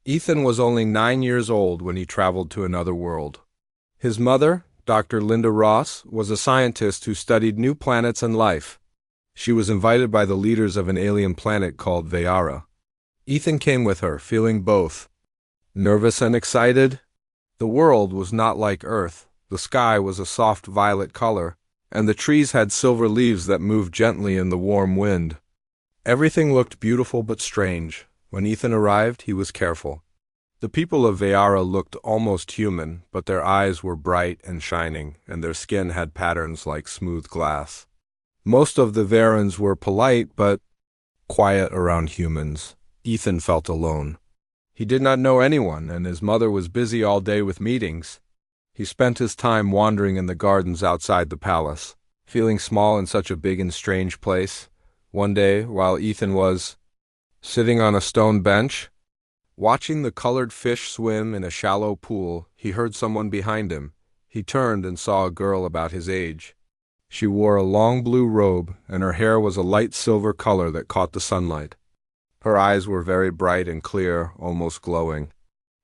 Ethan was only 9 years old when he traveled to another world. His mother, Dr. Linda Ross, was a scientist who studied new planets and life. She was invited by the leaders of an alien planet called Vayara. Ethan came with her, feeling both nervous and excited. The world was not like Earth. The sky was a soft violet color, and the trees had silver leaves that moved gently in the warm wind. Everything looked beautiful but strange. When Ethan arrived, he was careful. The people of Vayara looked almost human, but their eyes were bright and shining, and their skin had patterns like smooth glass. Most of the Varans were polite but quiet around humans. Ethan felt alone. He did not know anyone, and his mother was busy all day with meetings. He spent his time wandering in the gardens outside the palace, feeling small in such a big and strange place. One day, while Ethan was sitting on a stone bench, watching the colored fish swim in a shallow pool, he heard someone behind him. He turned and saw a girl about his age. She wore a long blue robe, and her hair was a light silver color that caught the sunlight. Her eyes were very bright and clear, almost glowing.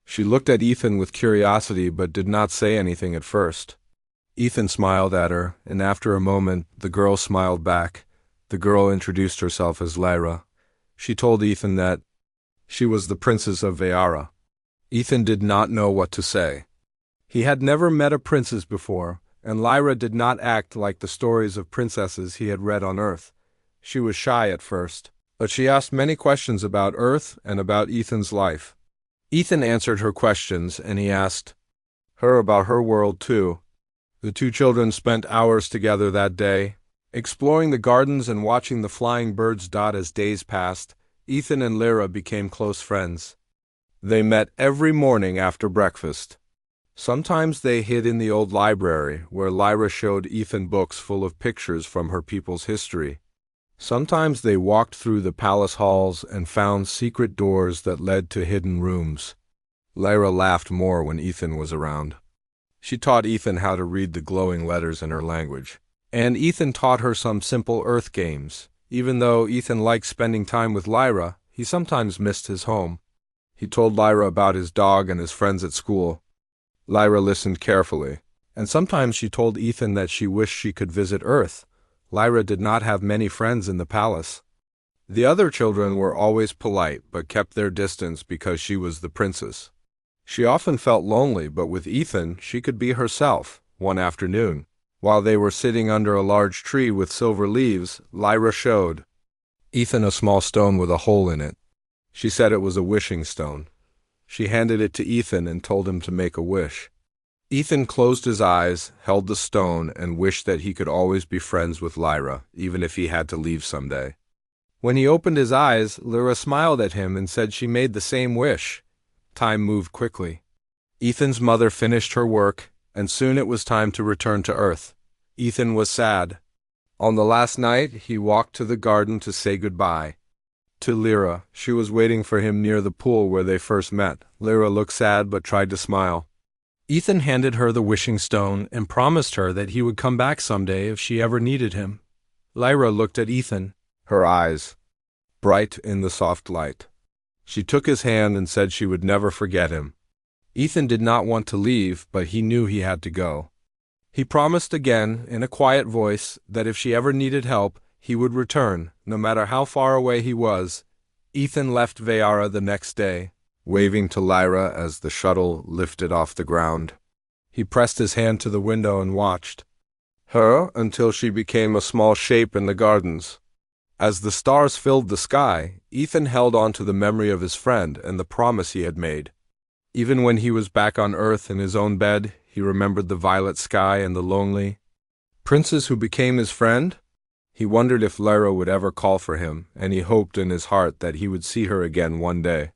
She looked at Ethan with curiosity but did not say anything at first. Ethan smiled at her, and after a moment, the girl smiled back. The girl introduced herself as Lyra. She told Ethan that she was the princess of Vayara. Ethan did not know what to say. He had never met a princess before, and Lyra did not act like the stories of princesses he had read on Earth. She was shy at first, but she asked many questions about Earth and about Ethan's life. Ethan answered her questions, and he asked her about her world too. The two children spent hours together that day, exploring the gardens and watching the flying birds dot as days passed. Ethan and Lyra became close friends. They met every morning after breakfast. Sometimes they hid in the old library, where Lyra showed Ethan books full of pictures from her people's history. Sometimes they walked through the palace halls and found secret doors that led to hidden rooms. Lyra laughed more when Ethan was around. She taught Ethan how to read the glowing letters in her language, and Ethan taught her some simple Earth games. Even though Ethan liked spending time with Lyra, he sometimes missed his home. He told Lyra about his dog and his friends at school. Lyra listened carefully, and sometimes she told Ethan that she wished she could visit Earth. Lyra did not have many friends in the palace. The other children were always polite, but kept their distance because she was the princess. She often felt lonely, but with Ethan, she could be herself. One afternoon, while they were sitting under a large tree with silver leaves, Lyra showed Ethan a small stone with a hole in it. She said it was a wishing stone. She handed it to Ethan and told him to make a wish. Ethan closed his eyes, held the stone, and wished that he could always be friends with Lyra, even if he had to leave someday. When he opened his eyes, Lyra smiled at him and said she made the same wish. Time moved quickly. Ethan's mother finished her work, and soon it was time to return to Earth. Ethan was sad. On the last night, he walked to the garden to say goodbye to Lyra. She was waiting for him near the pool where they first met. Lyra looked sad but tried to smile. Ethan handed her the wishing stone and promised her that he would come back someday if she ever needed him. Lyra looked at Ethan, her eyes bright in the soft light. She took his hand and said she would never forget him. Ethan did not want to leave, but he knew he had to go. He promised again, in a quiet voice, that if she ever needed help, he would return, no matter how far away he was. Ethan left Vayara the next day, waving to Lyra as the shuttle lifted off the ground. He pressed his hand to the window and watched her until she became a small shape in the gardens. As the stars filled the sky, Ethan held on to the memory of his friend and the promise he had made. Even when he was back on Earth in his own bed, he remembered the violet sky and the lonely princess who became his friend. He wondered if Lyra would ever call for him, and he hoped in his heart that he would see her again one day.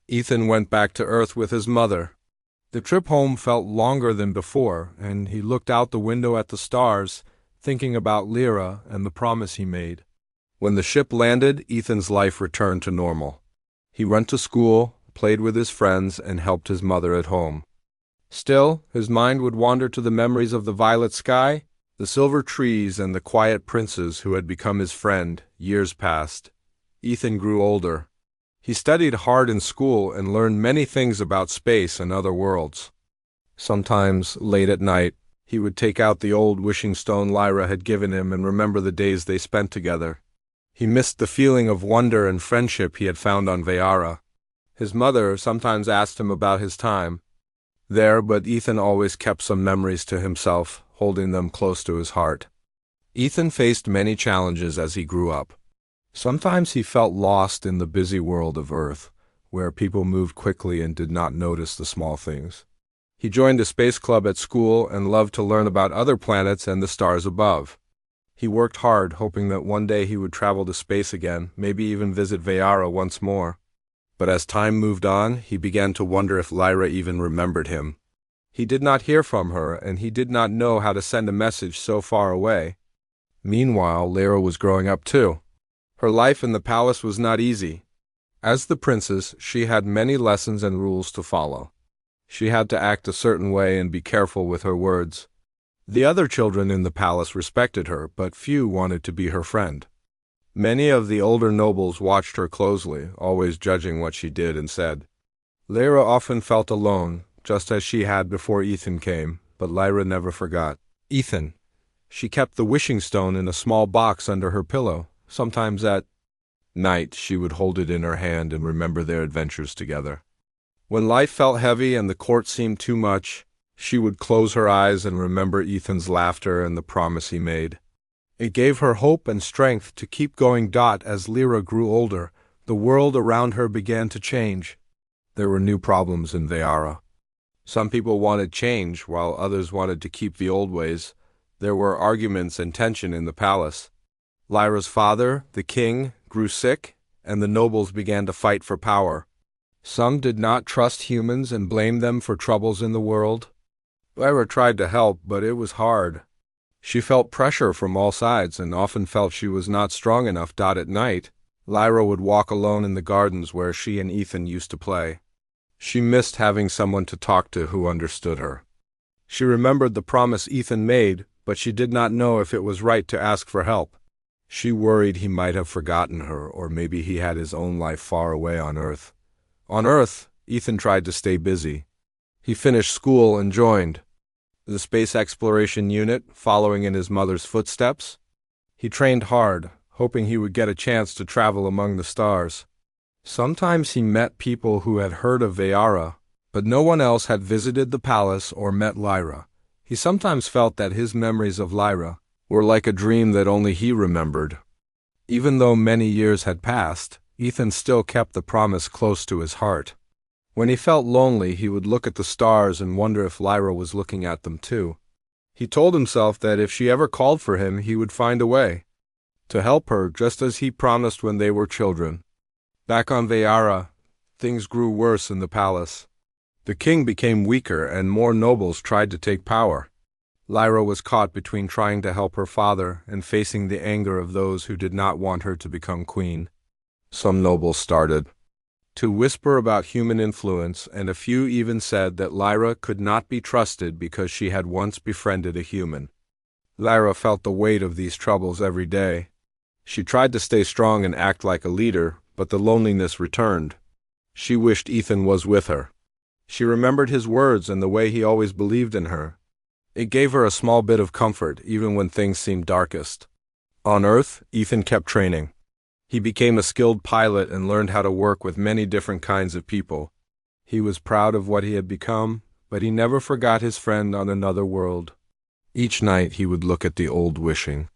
Ethan went back to Earth with his mother. The trip home felt longer than before, and he looked out the window at the stars, thinking about Lyra and the promise he made. When the ship landed, Ethan's life returned to normal. He went to school, played with his friends, and helped his mother at home. Still, his mind would wander to the memories of the violet sky, the silver trees, and the quiet princess who had become his friend. Years passed. Ethan grew older. He studied hard in school and learned many things about space and other worlds. Sometimes, late at night, he would take out the old wishing stone Lyra had given him and remember the days they spent together. He missed the feeling of wonder and friendship he had found on Vayara. His mother sometimes asked him about his time there, but Ethan always kept some memories to himself, holding them close to his heart. Ethan faced many challenges as he grew up. Sometimes he felt lost in the busy world of Earth, where people moved quickly and did not notice the small things. He joined a space club at school and loved to learn about other planets and the stars above. He worked hard, hoping that one day he would travel to space again, maybe even visit Vayara once more. But as time moved on, he began to wonder if Lyra even remembered him. He did not hear from her, and he did not know how to send a message so far away. Meanwhile, Lyra was growing up too. Her life in the palace was not easy. As the princess, she had many lessons and rules to follow. She had to act a certain way and be careful with her words. The other children in the palace respected her, but few wanted to be her friend. Many of the older nobles watched her closely, always judging what she did and said. Lyra often felt alone, just as she had before Ethan came, but Lyra never forgot Ethan. She kept the wishing stone in a small box under her pillow. Sometimes at night she would hold it in her hand and remember their adventures together. When life felt heavy and the court seemed too much, she would close her eyes and remember Ethan's laughter and the promise he made. It gave her hope and strength to keep going. As Lyra grew older, the world around her began to change. There were new problems in Vayara. Some people wanted change, while others wanted to keep the old ways. There were arguments and tension in the palace. Lyra's father, the king, grew sick, and the nobles began to fight for power. Some did not trust humans and blamed them for troubles in the world. Lyra tried to help, but it was hard. She felt pressure from all sides and often felt she was not strong enough. At night, Lyra would walk alone in the gardens where she and Ethan used to play. She missed having someone to talk to who understood her. She remembered the promise Ethan made, but she did not know if it was right to ask for help. She worried he might have forgotten her, or maybe he had his own life far away on Earth. On Earth, Ethan tried to stay busy. He finished school and joined the Space Exploration Unit, following in his mother's footsteps. He trained hard, hoping he would get a chance to travel among the stars. Sometimes he met people who had heard of Vayara, but no one else had visited the palace or met Lyra. He sometimes felt that his memories of Lyra were like a dream that only he remembered. Even though many years had passed, Ethan still kept the promise close to his heart. When he felt lonely, he would look at the stars and wonder if Lyra was looking at them too. He told himself that if she ever called for him, he would find a way to help her, just as he promised when they were children. Back on Vayara, things grew worse in the palace. The king became weaker and more nobles tried to take power. Lyra was caught between trying to help her father and facing the anger of those who did not want her to become queen. Some nobles started to whisper about human influence, and a few even said that Lyra could not be trusted because she had once befriended a human. Lyra felt the weight of these troubles every day. She tried to stay strong and act like a leader, but the loneliness returned. She wished Ethan was with her. She remembered his words and the way he always believed in her. It gave her a small bit of comfort, even when things seemed darkest. On Earth, Ethan kept training. He became a skilled pilot and learned how to work with many different kinds of people. He was proud of what he had become, but he never forgot his friend on another world. Each night he would look at the old wishing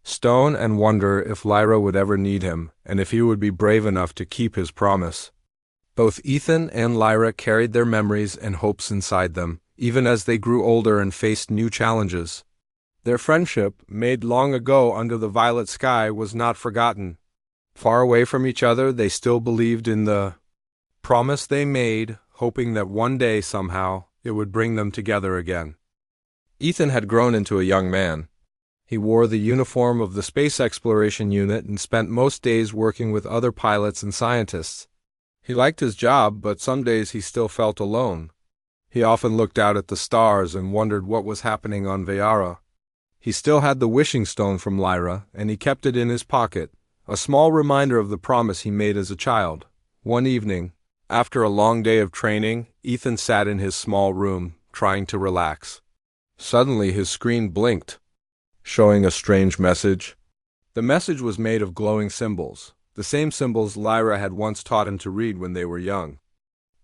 stone and wonder if Lyra would ever need him, and if he would be brave enough to keep his promise. Both Ethan and Lyra carried their memories and hopes inside them, even as they grew older and faced new challenges. Their friendship, made long ago under the violet sky, was not forgotten. Far away from each other, they still believed in the promise they made, hoping that one day, somehow, it would bring them together again. Ethan had grown into a young man. He wore the uniform of the Space Exploration Unit and spent most days working with other pilots and scientists. He liked his job, but some days he still felt alone. He often looked out at the stars and wondered what was happening on Vayara. He still had the wishing stone from Lyra, and he kept it in his pocket, a small reminder of the promise he made as a child. One evening, after a long day of training, Ethan sat in his small room, trying to relax. Suddenly his screen blinked, showing a strange message. The message was made of glowing symbols, the same symbols Lyra had once taught him to read when they were young.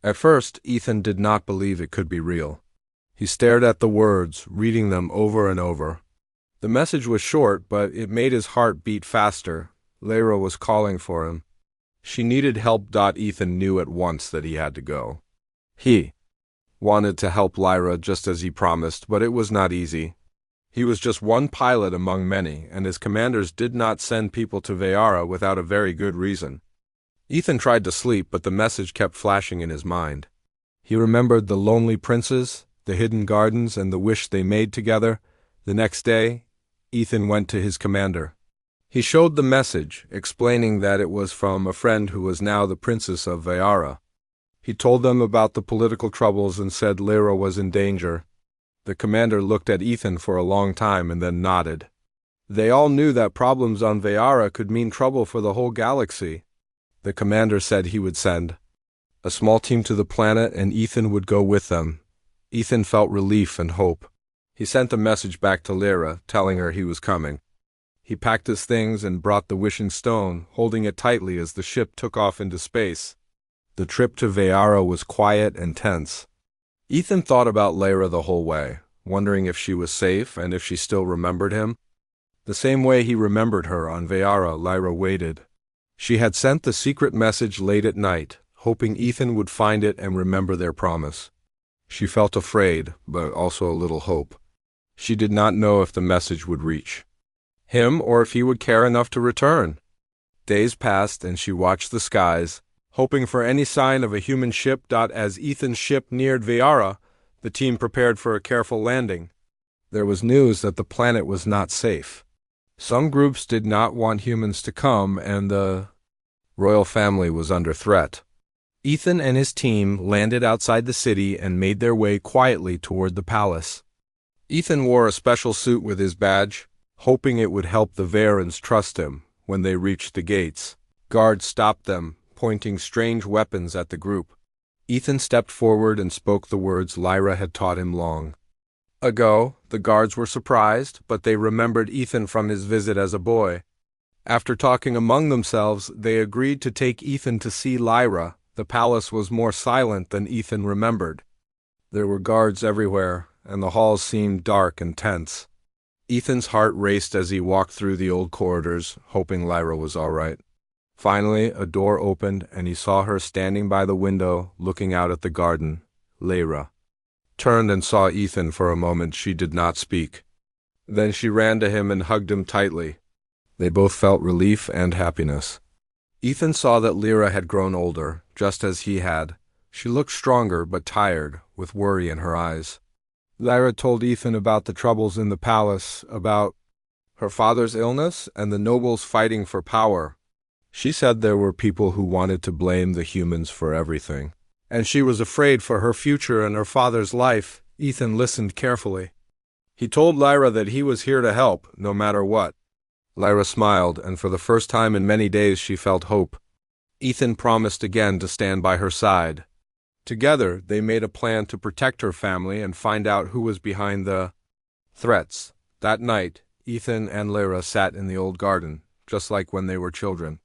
At first, Ethan did not believe it could be real. He stared at the words, reading them over and over. The message was short, but it made his heart beat faster. Lyra was calling for him. She needed help. Ethan knew at once that he had to go. He wanted to help Lyra just as he promised, but it was not easy. He was just one pilot among many, and his commanders did not send people to Vayara without a very good reason. Ethan tried to sleep, but the message kept flashing in his mind. He remembered the lonely princes, the hidden gardens, and the wish they made together. The next day, Ethan went to his commander. He showed the message, explaining that it was from a friend who was now the princess of Vayara. He told them about the political troubles and said Lyra was in danger. The commander looked at Ethan for a long time and then nodded. They all knew that problems on Vayara could mean trouble for the whole galaxy. The commander said he would send a small team to the planet and Ethan would go with them. Ethan felt relief and hope. He sent a message back to Lyra, telling her he was coming. He packed his things and brought the wishing stone, holding it tightly as the ship took off into space. The trip to Vayara was quiet and tense. Ethan thought about Lyra the whole way, wondering if she was safe and if she still remembered him. The same way he remembered her on Vayara, Lyra waited. She had sent the secret message late at night, hoping Ethan would find it and remember their promise. She felt afraid, but also a little hope. She did not know if the message would reach him or if he would care enough to return. Days passed and she watched the skies, hoping for any sign of a human ship. As Ethan's ship neared Vayara, the team prepared for a careful landing. There was news that the planet was not safe. Some groups did not want humans to come, and the royal family was under threat. Ethan and his team landed outside the city and made their way quietly toward the palace. Ethan wore a special suit with his badge, hoping it would help the Vayrans trust him. When they reached the gates, guards stopped them, pointing strange weapons at the group. Ethan stepped forward and spoke the words Lyra had taught him long ago. The guards were surprised, but they remembered Ethan from his visit as a boy. After talking among themselves, they agreed to take Ethan to see Lyra. The palace was more silent than Ethan remembered. There were guards everywhere, and the halls seemed dark and tense. Ethan's heart raced as he walked through the old corridors, hoping Lyra was all right. Finally, a door opened, and he saw her standing by the window, looking out at the garden. Lyra turned and saw Ethan. For a moment she did not speak. Then she ran to him and hugged him tightly. They both felt relief and happiness. Ethan saw that Lyra had grown older, just as he had. She looked stronger but tired, with worry in her eyes. Lyra told Ethan about the troubles in the palace, about her father's illness and the nobles fighting for power. She said there were people who wanted to blame the humans for everything, and she was afraid for her future and her father's life. Ethan listened carefully. He told Lyra that he was here to help, no matter what. Lyra smiled, and for the first time in many days she felt hope. Ethan promised again to stand by her side. Together, they made a plan to protect her family and find out who was behind the threats. That night, Ethan and Lyra sat in the old garden, just like when they were children.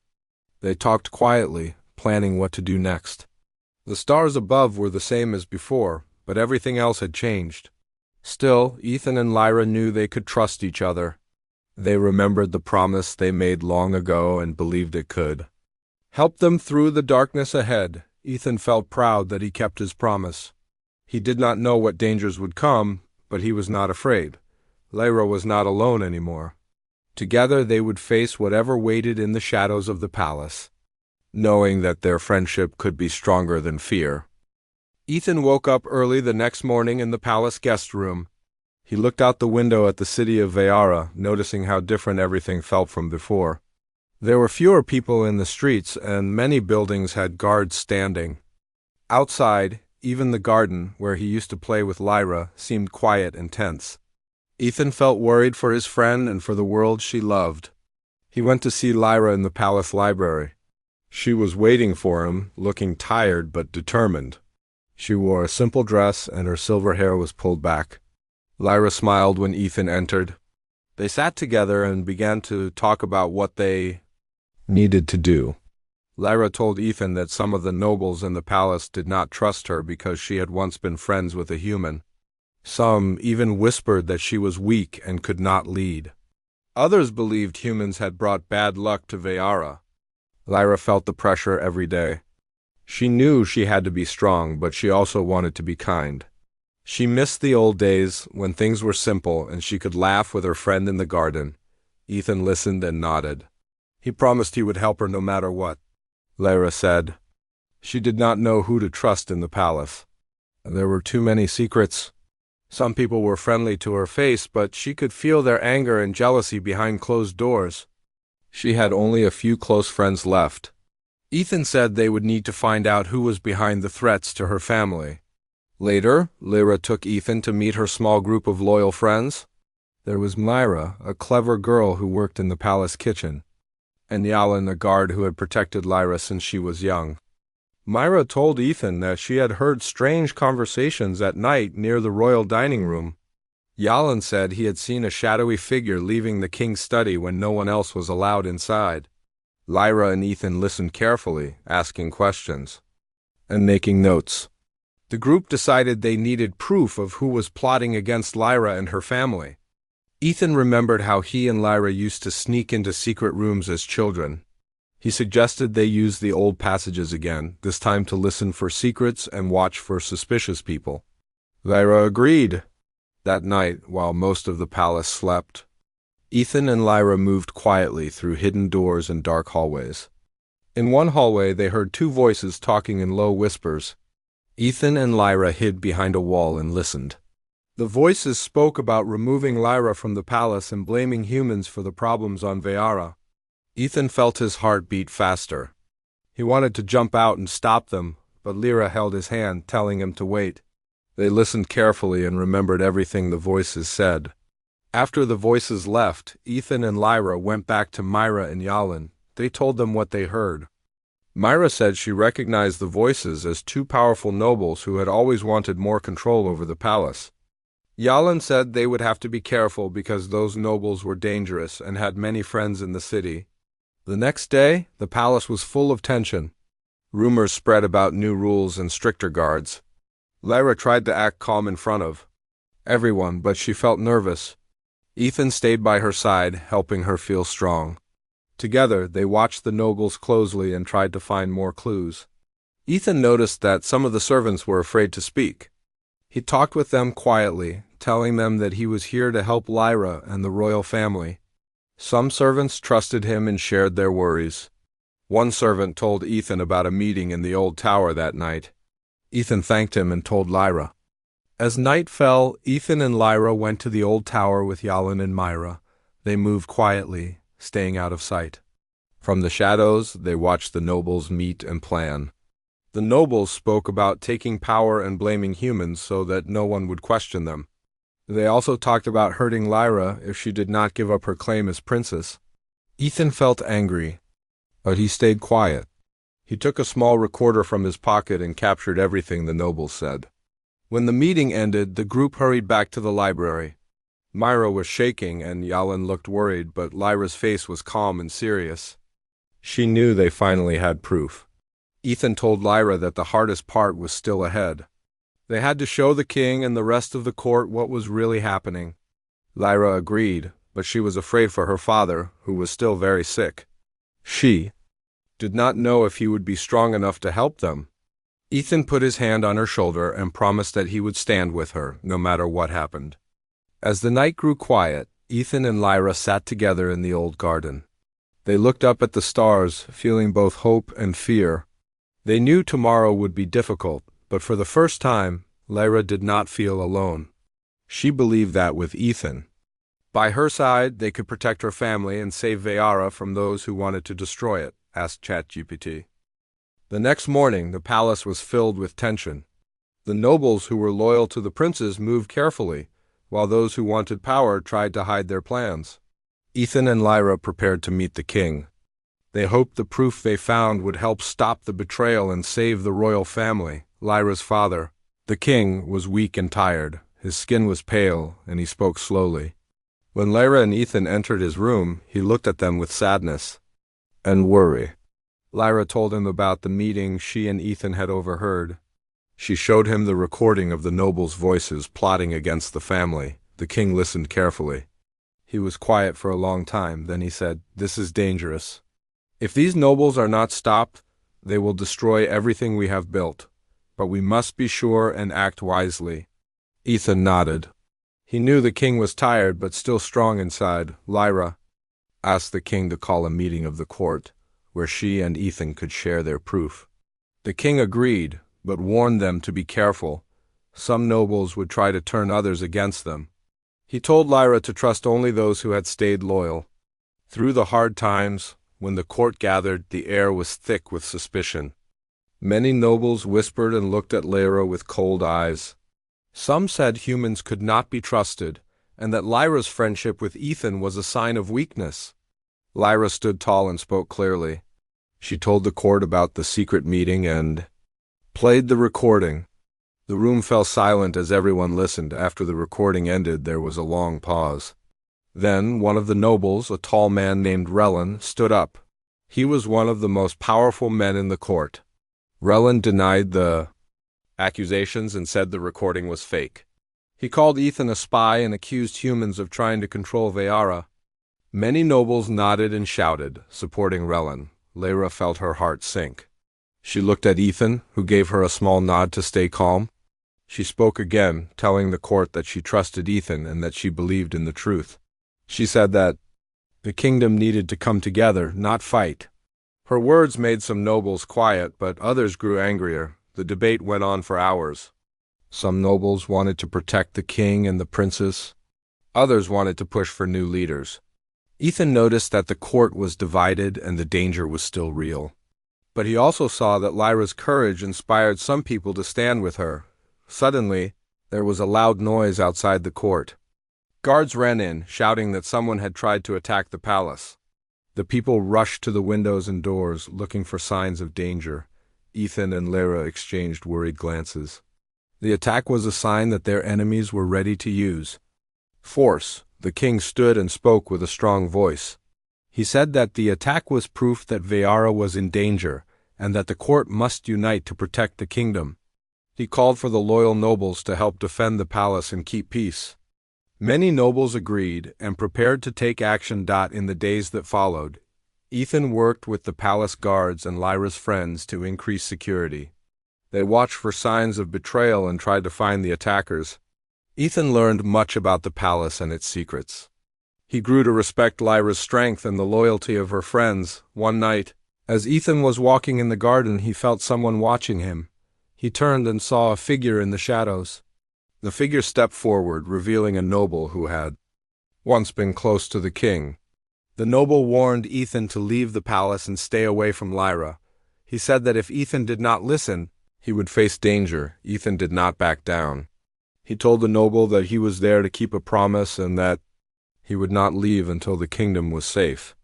They talked quietly, planning what to do next. The stars above were the same as before, but everything else had changed. Still, Ethan and Lyra knew they could trust each other. They remembered the promise they made long ago and believed it could help them through the darkness ahead. Ethan felt proud that he kept his promise. He did not know what dangers would come, but he was not afraid. Lyra was not alone anymore. Together they would face whatever waited in the shadows of the palace, knowing that their friendship could be stronger than fear. Ethan woke up early the next morning in the palace guest room. He looked out the window at the city of Vayara, noticing how different everything felt from before. There were fewer people in the streets, and many buildings had guards standing. Outside, even the garden, where he used to play with Lyra, seemed quiet and tense. Ethan felt worried for his friend and for the world she loved. He went to see Lyra in the palace library. She was waiting for him, looking tired but determined. She wore a simple dress and her silver hair was pulled back. Lyra smiled when Ethan entered. They sat together and began to talk about what they needed to do. Lyra told Ethan that some of the nobles in the palace did not trust her because she had once been friends with a human. Some even whispered that she was weak and could not lead. Others believed humans had brought bad luck to Vayara. Lyra felt the pressure every day. She knew she had to be strong, but she also wanted to be kind. She missed the old days when things were simple and she could laugh with her friend in the garden. Ethan listened and nodded. He promised he would help her no matter what. Lyra said. She did not know who to trust in the palace. There were too many secrets. Some people were friendly to her face, but she could feel their anger and jealousy behind closed doors. She had only a few close friends left. Ethan said they would need to find out who was behind the threats to her family. Later, Lyra took Ethan to meet her small group of loyal friends. There was Myra, a clever girl who worked in the palace kitchen, and Yalin, a guard who had protected Lyra since she was young. Myra told Ethan that she had heard strange conversations at night near the royal dining room. Yalin said he had seen a shadowy figure leaving the king's study when no one else was allowed inside. Lyra and Ethan listened carefully, asking questions and making notes. The group decided they needed proof of who was plotting against Lyra and her family. Ethan remembered how he and Lyra used to sneak into secret rooms as children. He suggested they use the old passages again, this time to listen for secrets and watch for suspicious people. Lyra agreed. That night, while most of the palace slept, Ethan and Lyra moved quietly through hidden doors and dark hallways. In one hallway, they heard two voices talking in low whispers. Ethan and Lyra hid behind a wall and listened. The voices spoke about removing Lyra from the palace and blaming humans for the problems on Vayara. Ethan felt his heart beat faster. He wanted to jump out and stop them, but Lyra held his hand, telling him to wait. They listened carefully and remembered everything the voices said. After the voices left, Ethan and Lyra went back to Myra and Yalin. They told them what they heard. Myra said she recognized the voices as two powerful nobles who had always wanted more control over the palace. Yalin said they would have to be careful because those nobles were dangerous and had many friends in the city. The next day, the palace was full of tension. Rumors spread about new rules and stricter guards. Lyra tried to act calm in front of everyone, but she felt nervous. Ethan stayed by her side, helping her feel strong. Together, they watched the nobles closely and tried to find more clues. Ethan noticed that some of the servants were afraid to speak. He talked with them quietly, telling them that he was here to help Lyra and the royal family. Some servants trusted him and shared their worries. One servant told Ethan about a meeting in the old tower that night. Ethan thanked him and told Lyra. As night fell, Ethan and Lyra went to the old tower with Yalin and Myra. They moved quietly, staying out of sight. From the shadows, they watched the nobles meet and plan. The nobles spoke about taking power and blaming humans so that no one would question them. They also talked about hurting Lyra if she did not give up her claim as princess. Ethan felt angry, but he stayed quiet. He took a small recorder from his pocket and captured everything the nobles said. When the meeting ended, the group hurried back to the library. Myra was shaking and Yalin looked worried, but Lyra's face was calm and serious. She knew they finally had proof. Ethan told Lyra that the hardest part was still ahead. They had to show the king and the rest of the court what was really happening. Lyra agreed, but she was afraid for her father, who was still very sick. She did not know if he would be strong enough to help them. Ethan put his hand on her shoulder and promised that he would stand with her, no matter what happened. As the night grew quiet, Ethan and Lyra sat together in the old garden. They looked up at the stars, feeling both hope and fear. They knew tomorrow would be difficult, but for the first time, Lyra did not feel alone. She believed that with Ethan. By her side, they could protect her family and save Vayara from those who wanted to destroy it, asked ChatGPT. The next morning, the palace was filled with tension. The nobles who were loyal to the princes moved carefully, while those who wanted power tried to hide their plans. Ethan and Lyra prepared to meet the king. They hoped the proof they found would help stop the betrayal and save the royal family. Lyra's father, the king, was weak and tired. His skin was pale, and he spoke slowly. When Lyra and Ethan entered his room, he looked at them with sadness and worry. Lyra told him about the meeting she and Ethan had overheard. She showed him the recording of the nobles' voices plotting against the family. The king listened carefully. He was quiet for a long time. Then he said, "This is dangerous. If these nobles are not stopped, they will destroy everything we have built. But we must be sure and act wisely." Ethan nodded. He knew the king was tired but still strong inside. Lyra asked the king to call a meeting of the court, where she and Ethan could share their proof. The king agreed, but warned them to be careful. Some nobles would try to turn others against them. He told Lyra to trust only those who had stayed loyal. Through the hard times, when the court gathered, the air was thick with suspicion. Many nobles whispered and looked at Lyra with cold eyes. Some said humans could not be trusted, and that Lyra's friendship with Ethan was a sign of weakness. Lyra stood tall and spoke clearly. She told the court about the secret meeting and played the recording. The room fell silent as everyone listened. After the recording ended, there was a long pause. Then one of the nobles, a tall man named Relin, stood up. He was one of the most powerful men in the court. Relin denied the accusations and said the recording was fake. He called Ethan a spy and accused humans of trying to control Vayara. Many nobles nodded and shouted, supporting Relin. Lyra felt her heart sink. She looked at Ethan, who gave her a small nod to stay calm. She spoke again, telling the court that she trusted Ethan and that she believed in the truth. She said that the kingdom needed to come together, not fight. Her words made some nobles quiet, but others grew angrier. The debate went on for hours. Some nobles wanted to protect the king and the princess. Others wanted to push for new leaders. Ethan noticed that the court was divided and the danger was still real. But he also saw that Lyra's courage inspired some people to stand with her. Suddenly, there was a loud noise outside the court. Guards ran in, shouting that someone had tried to attack the palace. The people rushed to the windows and doors, looking for signs of danger. Ethan and Lyra exchanged worried glances. The attack was a sign that their enemies were ready to use force. The king stood and spoke with a strong voice. He said that the attack was proof that Vayara was in danger, and that the court must unite to protect the kingdom. He called for the loyal nobles to help defend the palace and keep peace. Many nobles agreed and prepared to take action. In the days that followed, Ethan worked with the palace guards and Lyra's friends to increase security. They watched for signs of betrayal and tried to find the attackers. Ethan learned much about the palace and its secrets. He grew to respect Lyra's strength and the loyalty of her friends. One night, as Ethan was walking in the garden, he felt someone watching him. He turned and saw a figure in the shadows. The figure stepped forward, revealing a noble who had once been close to the king. The noble warned Ethan to leave the palace and stay away from Lyra. He said that if Ethan did not listen, he would face danger. Ethan did not back down. He told the noble that he was there to keep a promise and that he would not leave until the kingdom was safe.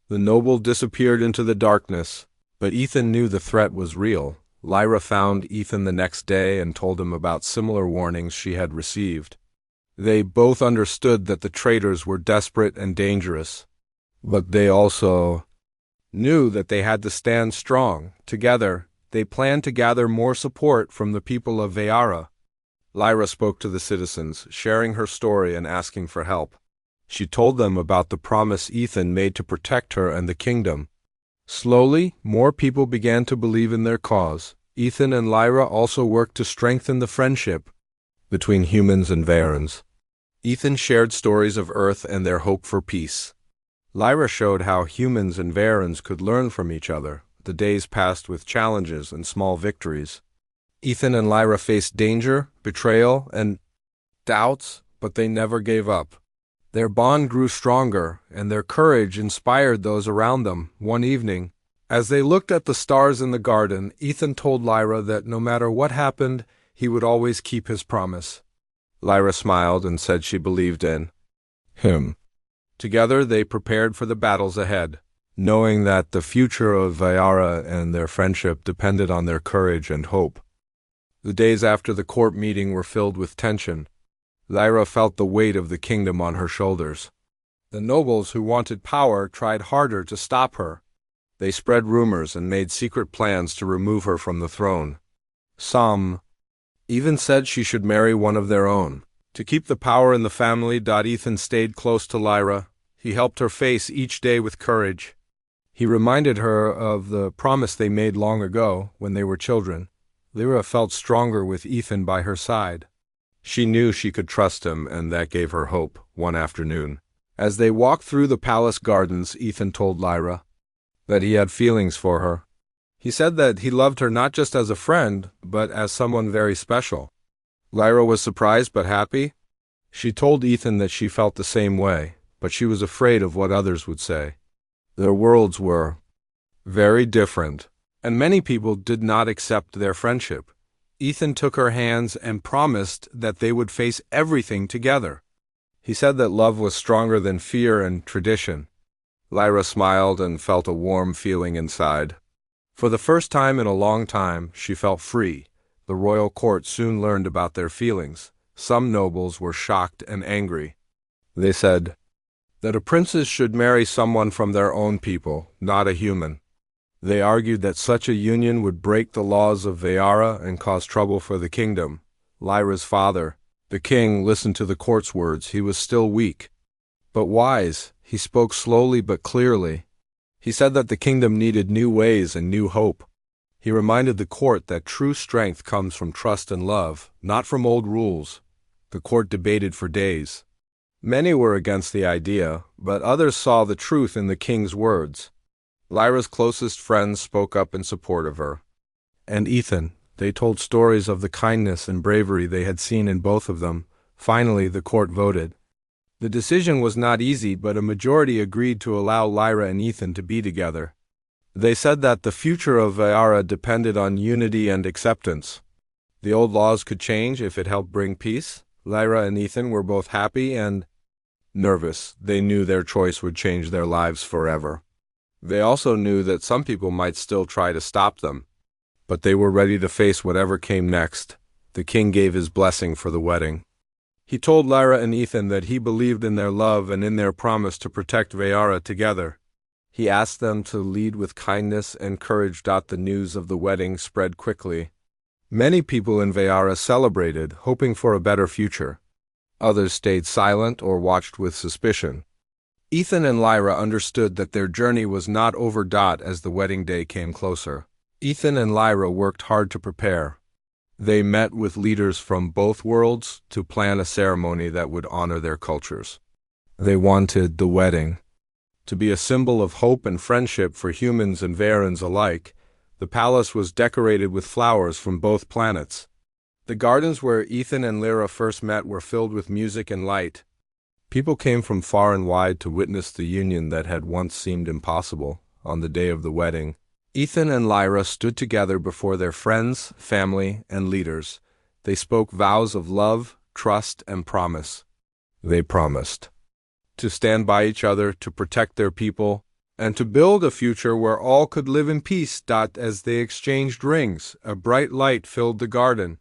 The noble disappeared into the darkness, but Ethan knew the threat was real. Lyra found Ethan the next day and told him about similar warnings she had received. They both understood that the traitors were desperate and dangerous, but they also knew that they had to stand strong. Together, they planned to gather more support from the people of Vayara. Lyra spoke to the citizens, sharing her story and asking for help. She told them about the promise Ethan made to protect her and the kingdom. Slowly, more people began to believe in their cause. Ethan and Lyra also worked to strengthen the friendship between humans and Vayrans. Ethan shared stories of Earth and their hope for peace. Lyra showed how humans and Vayrans could learn from each other. The days passed with challenges and small victories. Ethan and Lyra faced danger, betrayal, and doubts, but they never gave up. Their bond grew stronger, and their courage inspired those around them. One evening, as they looked at the stars in the garden, Ethan told Lyra that no matter what happened, he would always keep his promise. Lyra smiled and said she believed in him. Together they prepared for the battles ahead. knowing that the future of Viara and their friendship depended on their courage and hope. The days after the court meeting were filled with tension. Lyra felt the weight of the kingdom on her shoulders. The nobles who wanted power tried harder to stop her. They spread rumors and made secret plans to remove her from the throne. Some even said she should marry one of their own. To keep the power in the family, Ethan stayed close to Lyra. He helped her face each day with courage. He reminded her of the promise they made long ago when they were children. Lyra felt stronger with Ethan by her side. She knew she could trust him, and that gave her hope. One afternoon, as they walked through the palace gardens, Ethan told Lyra that he had feelings for her. He said that he loved her not just as a friend, but as someone very special. Lyra was surprised but happy. She told Ethan that she felt the same way, but she was afraid of what others would say. Their worlds were very different, and many people did not accept their friendship. Ethan took her hands and promised that they would face everything together. He said that love was stronger than fear and tradition. Lyra smiled and felt a warm feeling inside. For the first time in a long time, she felt free. The royal court soon learned about their feelings. Some nobles were shocked and angry. They said that a princess should marry someone from their own people, not a human. They argued that such a union would break the laws of Viara and cause trouble for the kingdom. Lyra's father, the king, listened to the court's words. He was still weak, but wise. He spoke slowly but clearly. He said that the kingdom needed new ways and new hope. He reminded the court that true strength comes from trust and love, not from old rules. The court debated for days. Many were against the idea, but others saw the truth in the king's words. Lyra's closest friends spoke up in support of her. And Ethan, they told stories of the kindness and bravery they had seen in both of them. Finally, the court voted. The decision was not easy, but a majority agreed to allow Lyra and Ethan to be together. They said that the future of Viara depended on unity and acceptance. The old laws could change if it helped bring peace. Lyra and Ethan were both happy and nervous. They knew their choice would change their lives forever. They also knew that some people might still try to stop them, but they were ready to face whatever came next. The king gave his blessing for the wedding. He told Lyra and Ethan that he believed in their love and in their promise to protect Viara together. He asked them to lead with kindness and courage. The news of the wedding spread quickly. Many people in Viara celebrated, hoping for a better future. Others stayed silent or watched with suspicion. Ethan and Lyra understood that their journey was not over. As the wedding day came closer, Ethan and Lyra worked hard to prepare. They met with leaders from both worlds to plan a ceremony that would honor their cultures. They wanted the wedding to be a symbol of hope and friendship for humans and Varans alike. The palace was decorated with flowers from both planets. The gardens where Ethan and Lyra first met were filled with music and light. People came from far and wide to witness the union that had once seemed impossible. On the day of the wedding, Ethan and Lyra stood together before their friends, family, and leaders. They spoke vows of love, trust, and promise. They promised to stand by each other, to protect their people, and to build a future where all could live in peace. As they exchanged rings, a bright light filled the garden.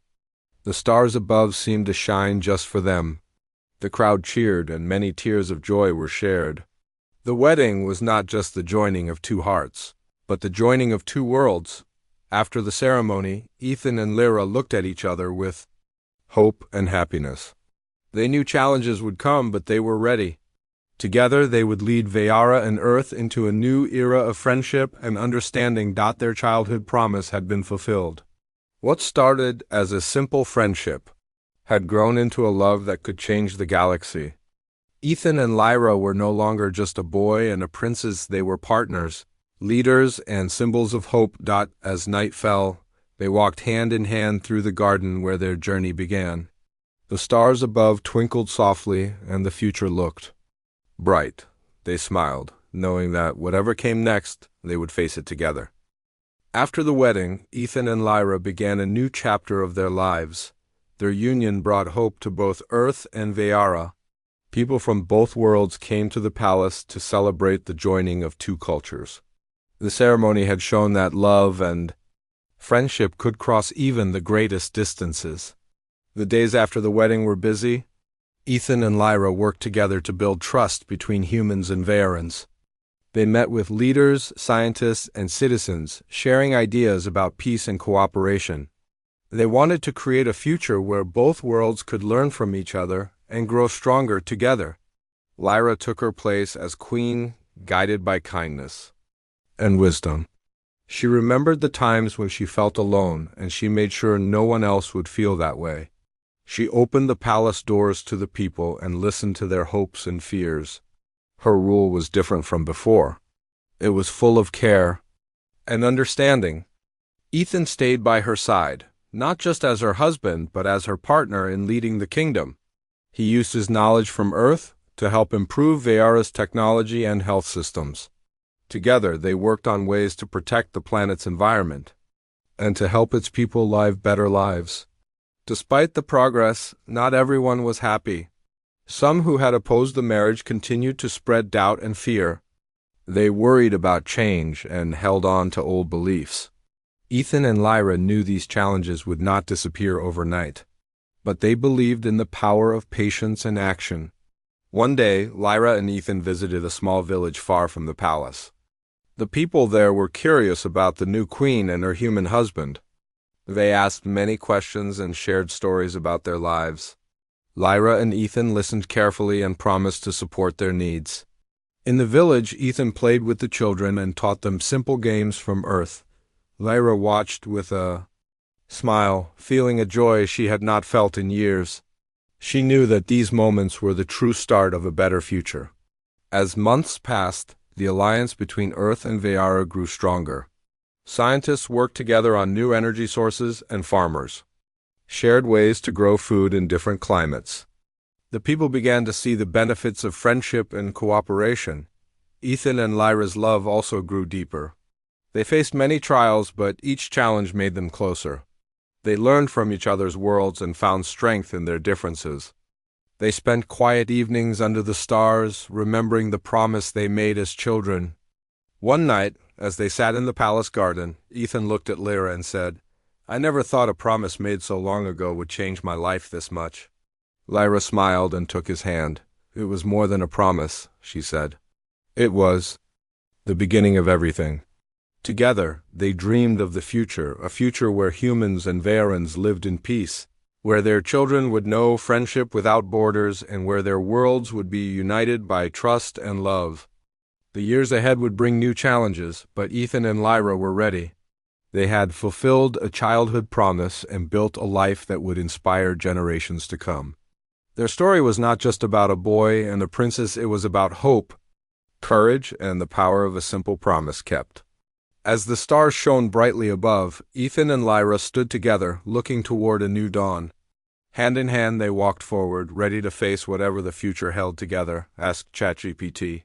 The stars above seemed to shine just for them. The crowd cheered, and many tears of joy were shared. The wedding was not just the joining of two hearts, but the joining of two worlds. After the ceremony, Ethan and Lyra looked at each other with hope and happiness. They knew challenges would come, but they were ready. Together they would lead Viara and Earth into a new era of friendship and understanding. Their childhood promise had been fulfilled. What started as a simple friendship had grown into a love that could change the galaxy. Ethan and Lyra were no longer just a boy and a princess. They were partners, leaders, and symbols of hope. As night fell, they walked hand in hand through the garden where their journey began. The stars above twinkled softly, and the future looked bright. They smiled, knowing that whatever came next, they would face it together. After the wedding, Ethan and Lyra began a new chapter of their lives. Their union brought hope to both Earth and Viara. People from both worlds came to the palace to celebrate the joining of two cultures. The ceremony had shown that love and friendship could cross even the greatest distances. The days after the wedding were busy. Ethan and Lyra worked together to build trust between humans and Vaerans. They met with leaders, scientists, and citizens, sharing ideas about peace and cooperation. They wanted to create a future where both worlds could learn from each other and grow stronger together. Lyra took her place as queen, guided by kindness and wisdom. She remembered the times when she felt alone, and she made sure no one else would feel that way. She opened the palace doors to the people and listened to their hopes and fears. Her rule was different from before. It was full of care and understanding. Ethan stayed by her side, not just as her husband, but as her partner in leading the kingdom. He used his knowledge from Earth to help improve Vaera's technology and health systems. Together, they worked on ways to protect the planet's environment and to help its people live better lives. Despite the progress, not everyone was happy. Some who had opposed the marriage continued to spread doubt and fear. They worried about change and held on to old beliefs. Ethan and Lyra knew these challenges would not disappear overnight, but they believed in the power of patience and action. One day, Lyra and Ethan visited a small village far from the palace. The people there were curious about the new queen and her human husband. They asked many questions and shared stories about their lives. Lyra and Ethan listened carefully and promised to support their needs. In the village, Ethan played with the children and taught them simple games from Earth. Lyra watched with a smile, feeling a joy she had not felt in years. She knew that these moments were the true start of a better future. As months passed, the alliance between Earth and Vaera grew stronger. Scientists worked together on new energy sources, and farmers shared ways to grow food in different climates. The people began to see the benefits of friendship and cooperation. Ethan and Lyra's love also grew deeper. They faced many trials, but each challenge made them closer. They learned from each other's worlds and found strength in their differences. They spent quiet evenings under the stars, remembering the promise they made as children. One night, as they sat in the palace garden, Ethan looked at Lyra and said, "I never thought a promise made so long ago would change my life this much." Lyra smiled and took his hand. "It was more than a promise," she said. "It was the beginning of everything." Together, they dreamed of the future, a future where humans and Vaerans lived in peace, where their children would know friendship without borders, and where their worlds would be united by trust and love. The years ahead would bring new challenges, but Ethan and Lyra were ready. They had fulfilled a childhood promise and built a life that would inspire generations to come. Their story was not just about a boy and a princess, it was about hope, courage, and the power of a simple promise kept. As the stars shone brightly above, Ethan and Lyra stood together, looking toward a new dawn. Hand in hand, they walked forward, ready to face whatever the future held together, asked ChatGPT.